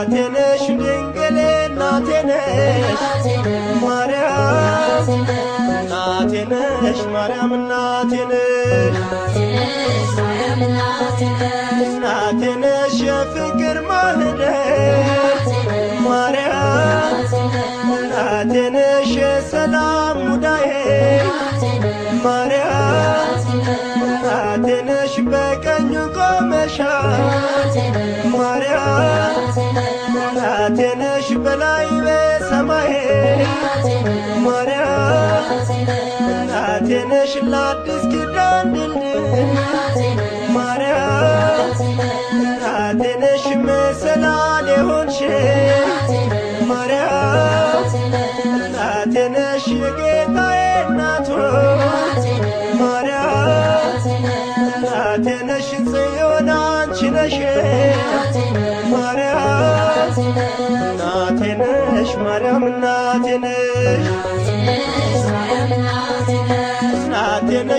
እናቴ ነሽ ድንግል እናቴ ነሽ ማርያም እናቴ ነሽ ማርያም እናቴ ነሽ እናቴ ነሽ የፍቅር ማህደር ማርያም እናቴ ነሽ የሰላም ሙዳዬ ማርያም እናቴ ነሽ በቀኙ ቆመሻል ማርያም እናቴ ነሽ በላይ በሰማይ ማርያም እናቴ ነሽ ለአዲስ ኪዳን ድልድይ ማርያም እናቴ ነሽ መሰላል የሆንሽ ማርያም እናቴ ነሽ የጌታዬ እናቱ ማርያም እናቴ ነሽ ጽዮን አንቺ ነሽ ማርያም እናቴ ነሽ ማርያም እናቴ ነሽ እናቴ ነሽ